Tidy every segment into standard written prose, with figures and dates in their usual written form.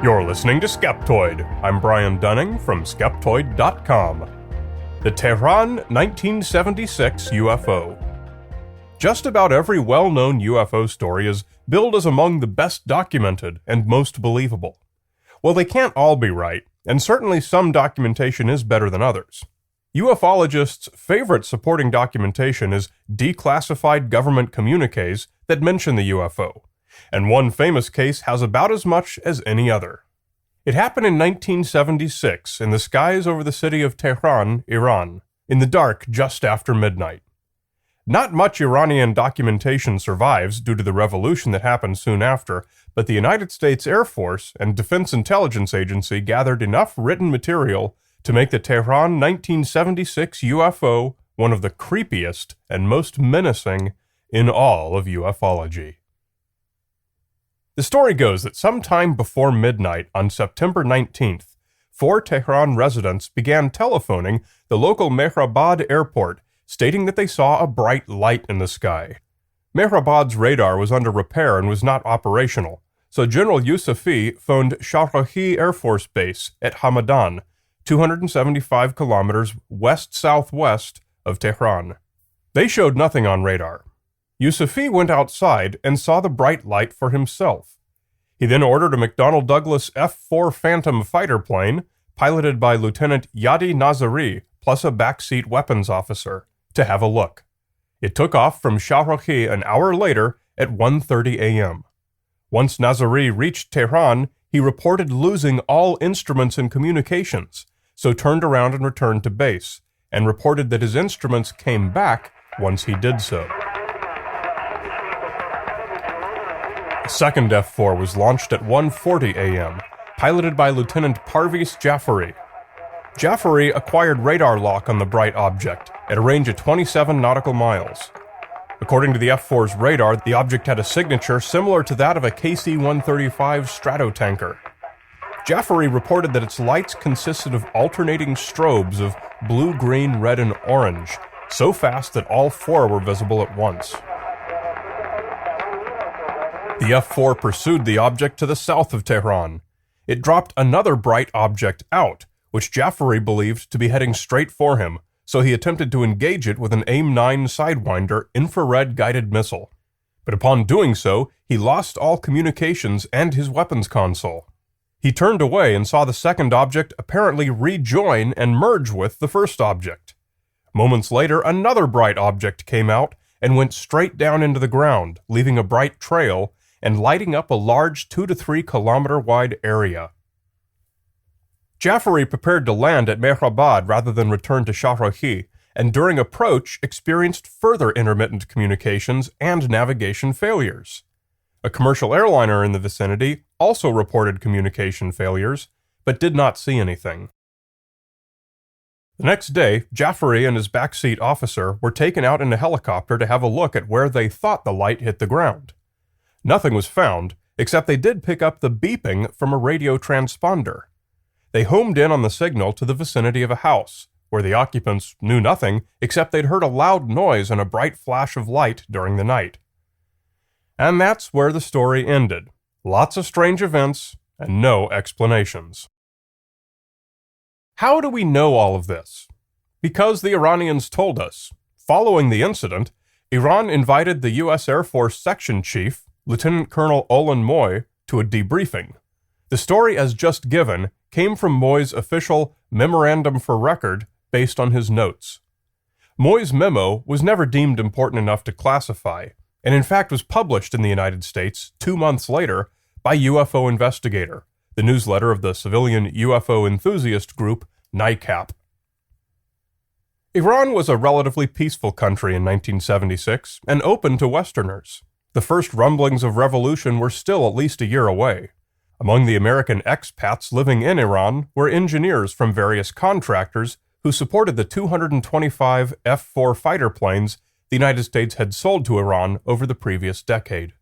You're listening to Skeptoid. I'm Brian Dunning from Skeptoid.com. The Tehran 1976 UFO. Just about every well-known UFO story is billed as among the best documented and most believable. Well, they can't all be right, and certainly some documentation is better than others. Ufologists' favorite supporting documentation is declassified government communiques that mention the UFO, and one famous case has about as much as any other. It happened in 1976 in the skies over the city of Tehran, Iran, in the dark just after midnight. Not much Iranian documentation survives due to the revolution that happened soon after, but the United States Air Force and Defense Intelligence Agency gathered enough written material to make the Tehran 1976 UFO one of the creepiest and most menacing in all of ufology. The story goes that sometime before midnight on September 19th, 4 Tehran residents began telephoning the local Mehrabad airport, stating that they saw a bright light in the sky. Mehrabad's radar was under repair and was not operational, so General Yousafi phoned Shahrahi Air Force Base at Hamadan, 275 kilometers west-southwest of Tehran. They showed nothing on radar. Yousafi went outside and saw the bright light for himself. He then ordered a McDonnell Douglas F-4 Phantom fighter plane, piloted by Lieutenant Yadi Nazari, plus a backseat weapons officer, to have a look. It took off from Shahrahi an hour later at 1:30 a.m. Once Nazari reached Tehran, he reported losing all instruments and communications, so turned around and returned to base, and reported that his instruments came back once he did so. A second F-4 was launched at 1:40 a.m., piloted by Lieutenant Parviz Jafari. Jafari acquired radar lock on the bright object at a range of 27 nautical miles. According to the F-4's radar, the object had a signature similar to that of a KC-135 Stratotanker. Jafari reported that its lights consisted of alternating strobes of blue, green, red, and orange, so fast that all 4 were visible at once. The F-4 pursued the object to the south of Tehran. It dropped another bright object out, which Jafari believed to be heading straight for him, so he attempted to engage it with an AIM-9 Sidewinder infrared-guided missile. But upon doing so, he lost all communications and his weapons console. He turned away and saw the second object apparently rejoin and merge with the first object. Moments later, another bright object came out and went straight down into the ground, leaving a bright trail and lighting up a large 2 to 3 kilometer wide area. Jafari prepared to land at Mehrabad rather than return to Shahrahi, and during approach experienced further intermittent communications and navigation failures. A commercial airliner in the vicinity also reported communication failures, but did not see anything. The next day, Jafari and his backseat officer were taken out in a helicopter to have a look at where they thought the light hit the ground. Nothing was found, except they did pick up the beeping from a radio transponder. They homed in on the signal to the vicinity of a house, where the occupants knew nothing except they'd heard a loud noise and a bright flash of light during the night. And that's where the story ended. Lots of strange events and no explanations. How do we know all of this? Because the Iranians told us. Following the incident, Iran invited the U.S. Air Force Section Chief, Lieutenant Colonel Olin Moy, to a debriefing. The story as just given came from Moy's official memorandum for record based on his notes. Moy's memo was never deemed important enough to classify, and in fact was published in the United States 2 months later by UFO Investigator, the newsletter of the civilian UFO enthusiast group NICAP. Iran was a relatively peaceful country in 1976 and open to Westerners. The first rumblings of revolution were still at least a year away. Among the American expats living in Iran were engineers from various contractors who supported the 225 F-4 fighter planes the United States had sold to Iran over the previous decade.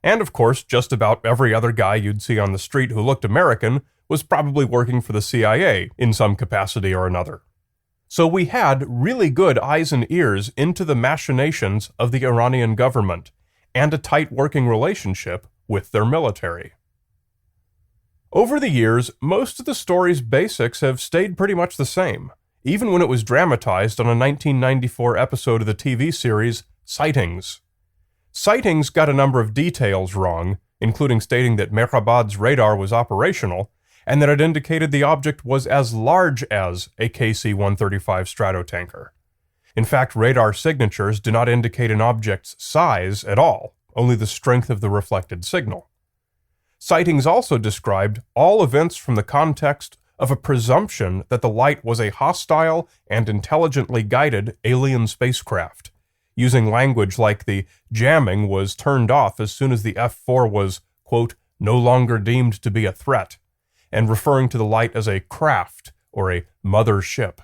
And of course, just about every other guy you'd see on the street who looked American was probably working for the CIA in some capacity or another. So we had really good eyes and ears into the machinations of the Iranian government, and a tight working relationship with their military. Over the years, most of the story's basics have stayed pretty much the same, even when it was dramatized on a 1994 episode of the TV series Sightings. Sightings got a number of details wrong, including stating that Mehrabad's radar was operational, and that it indicated the object was as large as a KC-135 Stratotanker. In fact, radar signatures do not indicate an object's size at all, only the strength of the reflected signal. Sightings also described all events from the context of a presumption that the light was a hostile and intelligently guided alien spacecraft, using language like the jamming was turned off as soon as the F-4 was, quote, no longer deemed to be a threat, and referring to the light as a craft or a mother ship.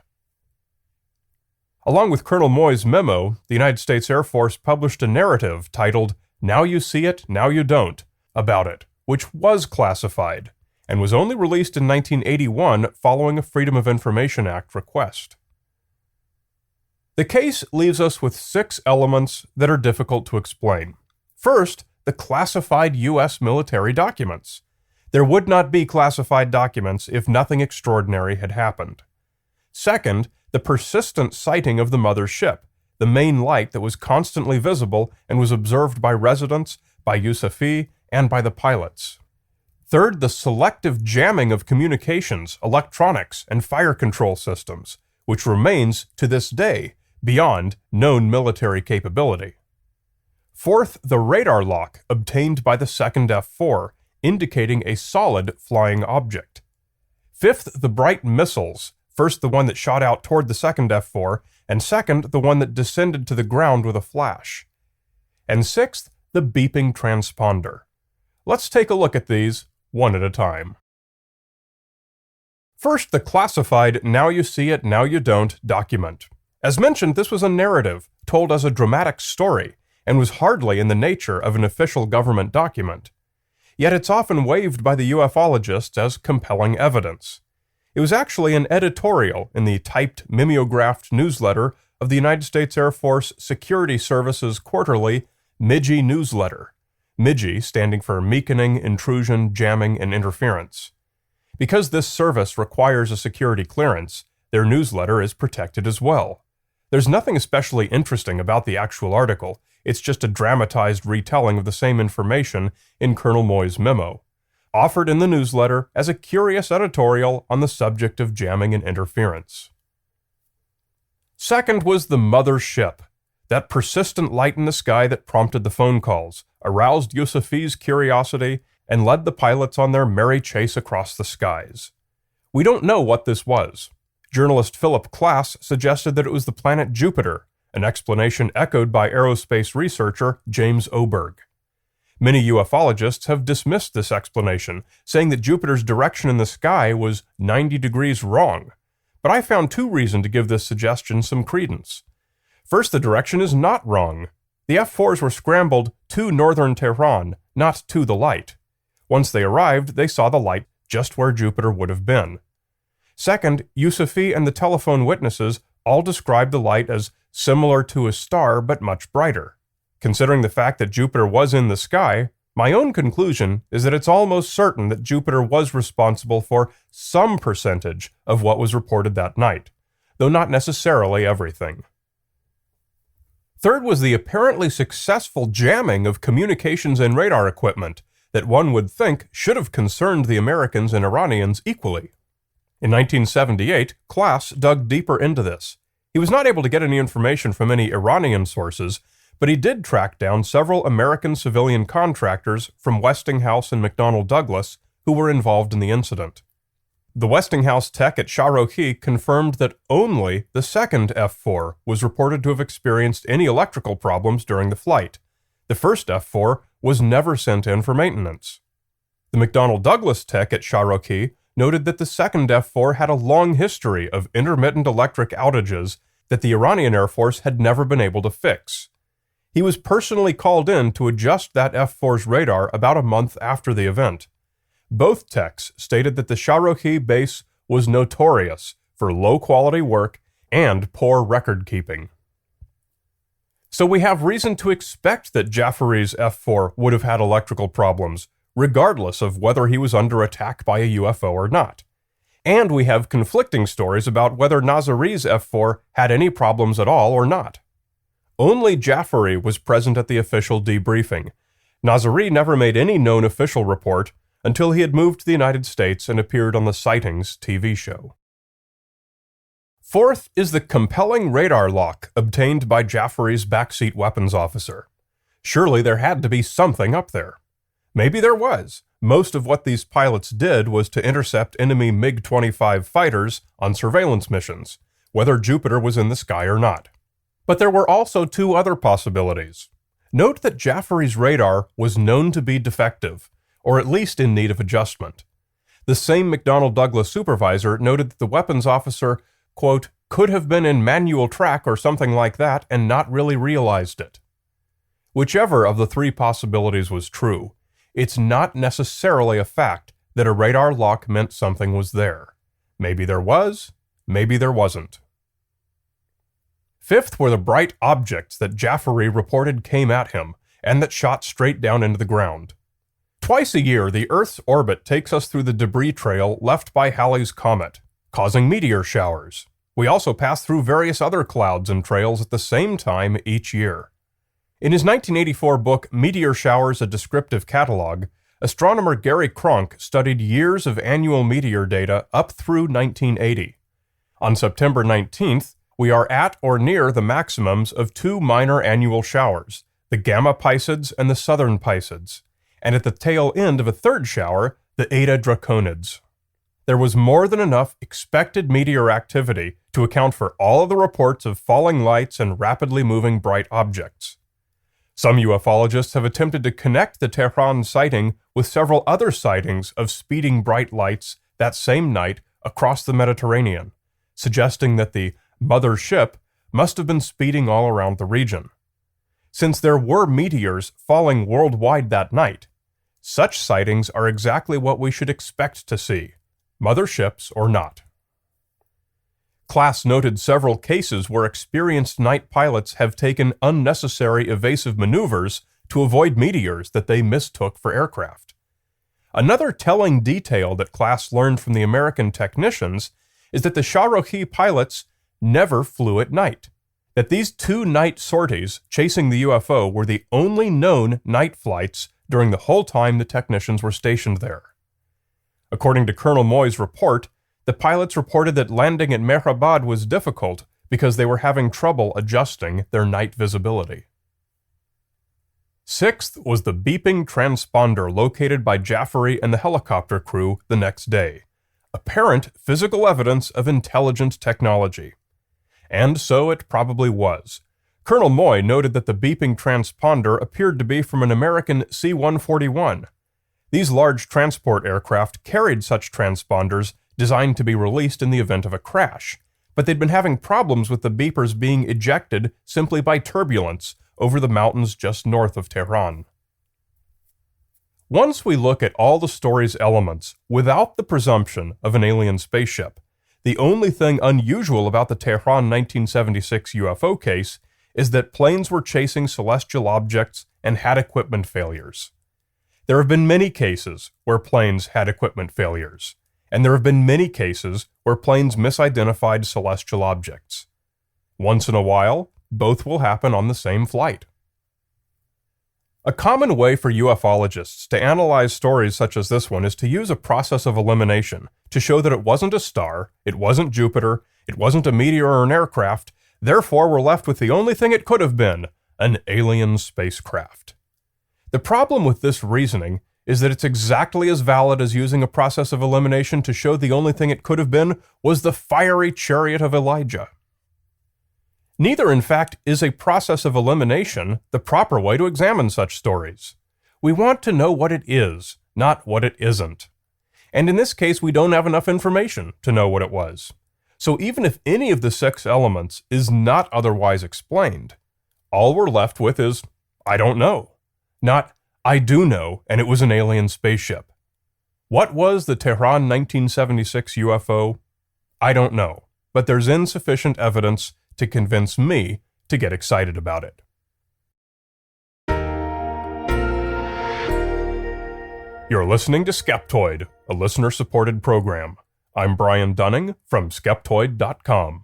Along with Colonel Moy's memo, the United States Air Force published a narrative titled Now You See It, Now You Don't, about it, which was classified, and was only released in 1981 following a Freedom of Information Act request. The case leaves us with 6 elements that are difficult to explain. First, the classified U.S. military documents. There would not be classified documents if nothing extraordinary had happened. Second, the persistent sighting of the mother ship, the main light that was constantly visible and was observed by residents, by Yousefi, and by the pilots. Third, the selective jamming of communications, electronics, and fire control systems, which remains, to this day, beyond known military capability. Fourth, the radar lock obtained by the second F-4, indicating a solid flying object. Fifth, the bright missiles, first the one that shot out toward the second F-4, and second, the one that descended to the ground with a flash. And sixth, the beeping transponder. Let's take a look at these, one at a time. First, the classified Now You See It, Now You Don't document. As mentioned, this was a narrative, told as a dramatic story, and was hardly in the nature of an official government document. Yet it's often waived by the ufologists as compelling evidence. It was actually an editorial in the typed mimeographed newsletter of the United States Air Force Security Service's quarterly MIGI newsletter. MIGI standing for Meakening, Intrusion, Jamming, and Interference. Because this service requires a security clearance, their newsletter is protected as well. There's nothing especially interesting about the actual article, it's just a dramatized retelling of the same information in Colonel Moy's memo, offered in the newsletter as a curious editorial on the subject of jamming and interference. Second was the mother ship, that persistent light in the sky that prompted the phone calls, aroused Yousefi's curiosity, and led the pilots on their merry chase across the skies. We don't know what this was. Journalist Philip Klass suggested that it was the planet Jupiter, an explanation echoed by aerospace researcher James Oberg. Many ufologists have dismissed this explanation, saying that Jupiter's direction in the sky was 90 degrees wrong, but I found 2 reasons to give this suggestion some credence. First, the direction is not wrong. The F-4s were scrambled to northern Tehran, not to the light. Once they arrived, they saw the light just where Jupiter would have been. Second, Yousefi and the telephone witnesses all described the light as similar to a star but much brighter. Considering the fact that Jupiter was in the sky, my own conclusion is that it's almost certain that Jupiter was responsible for some percentage of what was reported that night, though not necessarily everything. Third was the apparently successful jamming of communications and radar equipment that one would think should have concerned the Americans and Iranians equally. In 1978, Klass dug deeper into this. He was not able to get any information from any Iranian sources, but he did track down several American civilian contractors from Westinghouse and McDonnell Douglas who were involved in the incident. The Westinghouse tech at Shah-Rokhi confirmed that only the second F-4 was reported to have experienced any electrical problems during the flight. The first F-4 was never sent in for maintenance. The McDonnell Douglas tech at Shah-Rokhi noted that the second F-4 had a long history of intermittent electric outages that the Iranian Air Force had never been able to fix. He was personally called in to adjust that F-4's radar about a month after the event. Both techs stated that the Shah-Rokhi base was notorious for low-quality work and poor record-keeping. So we have reason to expect that Jafari's F-4 would have had electrical problems, regardless of whether he was under attack by a UFO or not. And we have conflicting stories about whether Nazari's F4 had any problems at all or not. Only Jaffery was present at the official debriefing. Nazari never made any known official report until he had moved to the United States and appeared on the Sightings TV show. Fourth is the compelling radar lock obtained by Jaffery's backseat weapons officer. Surely there had to be something up there. Maybe there was. Most of what these pilots did was to intercept enemy MiG-25 fighters on surveillance missions, whether Jupiter was in the sky or not. But there were also two other possibilities. Note that Jaffery's radar was known to be defective, or at least in need of adjustment. The same McDonnell Douglas supervisor noted that the weapons officer, quote, could have been in manual track or something like that and not really realized it. Whichever of the three possibilities was true, it's not necessarily a fact that a radar lock meant something was there. Maybe there was, maybe there wasn't. Fifth were the bright objects that Jaffery reported came at him and that shot straight down into the ground. Twice a year, the Earth's orbit takes us through the debris trail left by Halley's Comet, causing meteor showers. We also pass through various other clouds and trails at the same time each year. In his 1984 book, Meteor Showers, A Descriptive Catalog, astronomer Gary Cronk studied years of annual meteor data up through 1980. On September 19th, we are at or near the maximums of two minor annual showers, the Gamma Piscids and the Southern Piscids, and at the tail end of a third shower, the Eta Draconids. There was more than enough expected meteor activity to account for all of the reports of falling lights and rapidly moving bright objects. Some ufologists have attempted to connect the Tehran sighting with several other sightings of speeding bright lights that same night across the Mediterranean, suggesting that the mother ship must have been speeding all around the region. Since there were meteors falling worldwide that night, such sightings are exactly what we should expect to see, mother ships or not. Class noted several cases where experienced night pilots have taken unnecessary evasive maneuvers to avoid meteors that they mistook for aircraft. Another telling detail that Class learned from the American technicians is that the Shahrokhi pilots never flew at night, that these two night sorties chasing the UFO were the only known night flights during the whole time the technicians were stationed there. According to Colonel Moy's report, the pilots reported that landing at Mehrabad was difficult because they were having trouble adjusting their night visibility. Sixth was the beeping transponder located by Jaffery and the helicopter crew the next day, apparent physical evidence of intelligent technology. And so it probably was. Colonel Moy noted that the beeping transponder appeared to be from an American C-141. These large transport aircraft carried such transponders designed to be released in the event of a crash, but they'd been having problems with the beepers being ejected simply by turbulence over the mountains just north of Tehran. Once we look at all the story's elements without the presumption of an alien spaceship, the only thing unusual about the Tehran 1976 UFO case is that planes were chasing celestial objects and had equipment failures. There have been many cases where planes had equipment failures, and there have been many cases where planes misidentified celestial objects. Once in a while, both will happen on the same flight. A common way for ufologists to analyze stories such as this one is to use a process of elimination to show that it wasn't a star, it wasn't Jupiter, it wasn't a meteor or an aircraft, therefore we're left with the only thing it could have been, an alien spacecraft. The problem with this reasoning is that it's exactly as valid as using a process of elimination to show the only thing it could have been was the fiery chariot of Elijah. Neither, in fact, is a process of elimination the proper way to examine such stories. We want to know what it is, not what it isn't. And in this case, we don't have enough information to know what it was. So even if any of the 6 elements is not otherwise explained, all we're left with is, I don't know. Not, I do know, and it was an alien spaceship. What was the Tehran 1976 UFO? I don't know, but there's insufficient evidence to convince me to get excited about it. You're listening to Skeptoid, a listener-supported program. I'm Brian Dunning from Skeptoid.com.